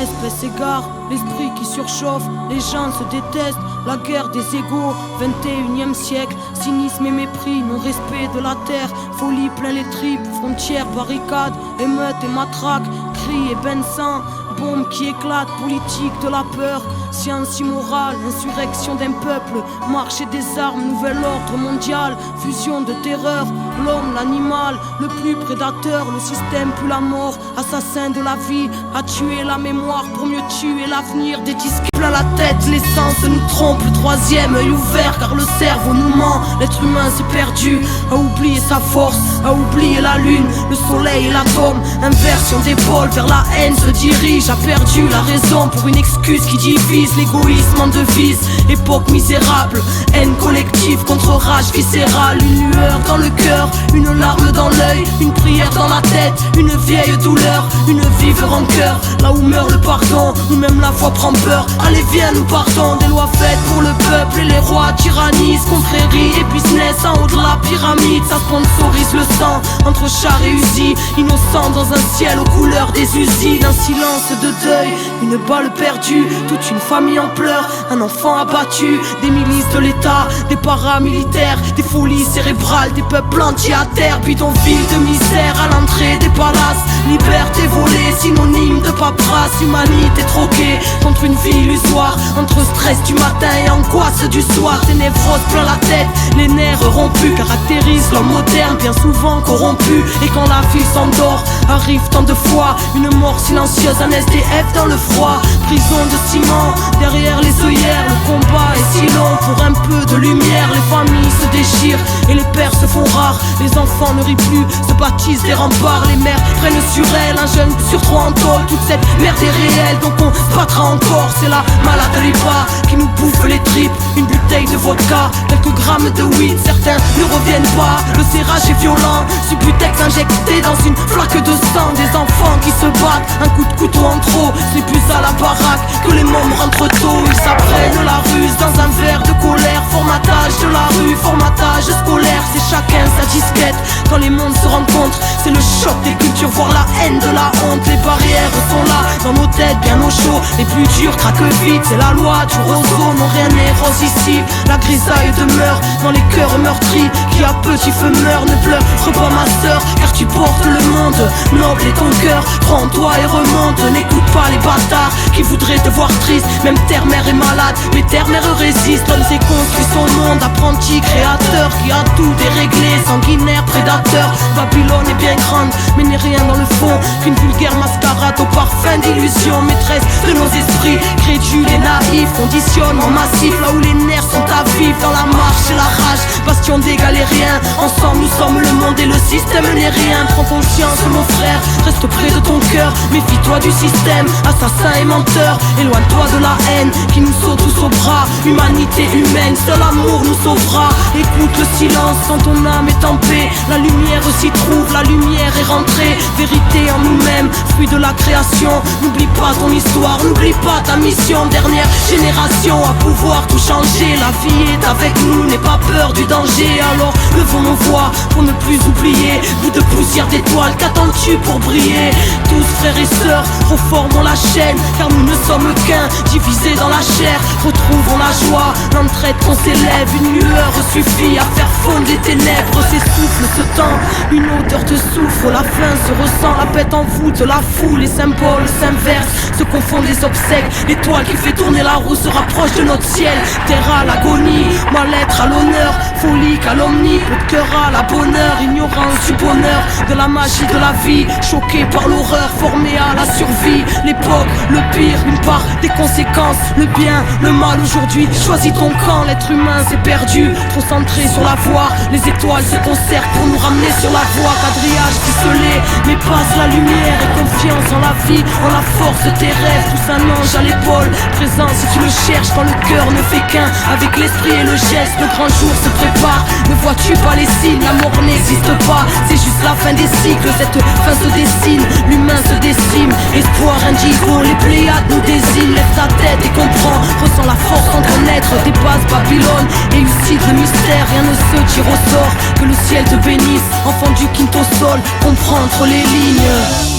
espèce égare, l'esprit qui surchauffe, les gens se détestent, la guerre des égaux, 21e siècle, cynisme et mépris, non-respect de la terre, folie plein les tripes, frontières, barricades, émeutes et matraques, cris et bains de sang, bombes qui éclatent, politique de la peur, science immorale, insurrection d'un peuple, marché des armes, nouvel ordre mondial, fusion de terreur, l'homme, l'animal, le plus prédateur, le système plus la mort, assassin de la vie, a tué la mémoire pour mieux tuer l'avenir, des disques plein la tête, l'essence nous trompe, le troisième œil ouvert car le cerveau nous ment, l'être humain s'est perdu, a oublié sa force, a oublié la lune, le soleil et l'atome, inversion d'épaule vers la haine se dirige, a perdu la raison pour une excuse qui divise, l'égoïsme en devise, époque misérable, haine collective contre rage viscérale, une lueur dans le cœur, une larme dans l'œil, une prière dans la tête, une vieille douleur, une vive rancœur, là où meurt le pardon, où même la foi prend peur, allez viens nous partons, des lois faites pour le peuple et les rois tyrannisent, confrérie et business en haut de la pyramide, ça sponsorise le sang, entre chars et usines, innocents dans un ciel aux couleurs des usines, un silence de deuil, une balle perdue, toute une famille en pleurs, un enfant abattu, des milices de l'État, des paramilitaires, des folies cérébrales, des peuples entiers à terre, bidonville de misère à l'entrée des palaces, liberté volée, synonyme de paperasse, humanité troquée contre une vie illusoire, entre stress du matin et angoisse du soir, des névroses plein la tête, les nerfs rompus caractérisent l'homme moderne, bien souvent corrompu, et quand la vie s'endort, arrive tant de fois, une mort silencieuse, un SDF dans le froid, prison de ciment, derrière les œillères, le combat est si long, pour un peu de lumière, les familles se déchirent, et les pères se font rares, les enfants ne rient plus, se baptisent des remparts, les mères prennent sur elles, un jeune sur trois en tôle, toute cette merde est réelle, donc on se battra encore, c'est la malade ripa qui nous bouffe les tripes, une bouteille de vodka, quelques grammes de weed, certains ne reviennent pas, le serrage est violent, Subutex injecté dans une flaque de sang, des enfants qui se battent, un coup de couteau en trop, c'est plus à la baraque que les mômes rentrent tôt, ils s'apprennent la ruse dans un verre de colère, formatage de la rue, formatage scolaire, c'est chacun sa disquette, quand les mondes se rencontrent, c'est le choc des cultures, voir la haine de la honte, les barrières sont là, dans nos têtes bien au chaud, les plus durs craquent vite, c'est la loi du roseau, non rien n'est rose ici, la grisaille demeure dans les cœurs meurtris, qui à petit feu meurt, ne pleure pas ma sœur, car tu portes le monde, noble est ton cœur, crois en toi et remonte, n'écoute pas les bâtards, qui voudraient te voir triste, même terre-mère est malade, mais terre-mère résiste, l'homme s'est construit son monde, apprenti créateur, qui a tout déréglé, sanguinaire, prédateur, Babylone est bien grande, mais n'est rien dans le fond, qu'une vulgaire mascarade au parfum d'illusion, maîtresse de nos esprits, crédules et naïfs, conditionnement massif, là où les nerfs sont à vivre, dans la marche et la rage, bastion des galériens, ensemble nous sommes le monde et le système n'est rien, prends conscience mon frère, reste près de ton cœur, méfie-toi du système, assassin et menteur, éloigne-toi de la haine, qui nous saute tous au bras, humanité humaine, seul amour nous sauvera, écoute le silence quand ton âme est en paix, la lumière s'y trouve, la lumière est rentrée, vérité en nous-mêmes, fruit de la création, n'oublie pas ton histoire, n'oublie pas ta mission, dernière génération à pouvoir tout changer, la vie est avec nous, n'aie pas peur du danger, alors levons nos voix pour ne plus oublier, bout de poussière d'étoiles, qu'attends-tu pour briller, tous frères et sœurs, reformons la chaîne, car nous ne sommes qu'un, divisés dans la chair, retrouvons la joie, l'entraide qu'on s'élève, une lueur suffit à faire fondre les ténèbres, s'essouffle ce temps, une odeur de soufre, la faim se ressent, la bête en voûte, la foule, les symboles s'inversent, se confondent les obsèques, l'étoile qui fait tourner la roue se rapproche de notre ciel, terre à l'agonie, mal-être à l'honneur, folie, calomnie, peu de cœur à la bonheur, ignorance du bonheur, de la magie de la vie, choqué par l'horreur, formé à la survie, l'époque, le pire, une part des conséquences, le bien, le mal aujourd'hui, choisis ton camp, l'être humain s'est perdu, trop centré sur la voie, les étoiles se concertent pour nous ramener sur la voie, quadrillage ficelé, mais passe la lumière et confiance en la vie, en la force de tes rêves, pousse un ange à l'épaule, présent si tu le cherches quand le cœur ne fait qu'un, avec l'esprit et le geste, le grand jour se prépare, ne vois-tu pas les signes, la mort n'existe pas, c'est juste la fin des cycles, cette fin se dessine, l'humain se décime, espoir indigo, les Pléiades nous désignent, lève ta tête et comprends, ressens la force en ton être, dépasse Babylone, élucide le mystère, rien ne se tire au sort, que le ciel te bénisse, enfant du quinto sol, comprends entre les lignes.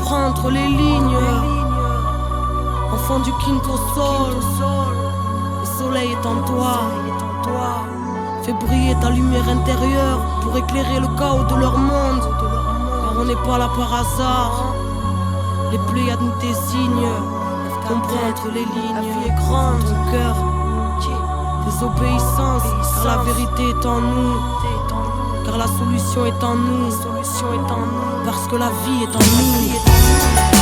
comprendre les lignes. Enfant du quinto sol, le soleil est en toi. Fais briller ta lumière intérieure pour éclairer le chaos de leur monde. Car on n'est pas là par hasard. Les Pléiades nous désignent. Comprendre les lignes. La vie est grande, ton cœur. Désobéissance, car la vérité est en nous. Car la solution est en nous. Parce que la vie est en nous.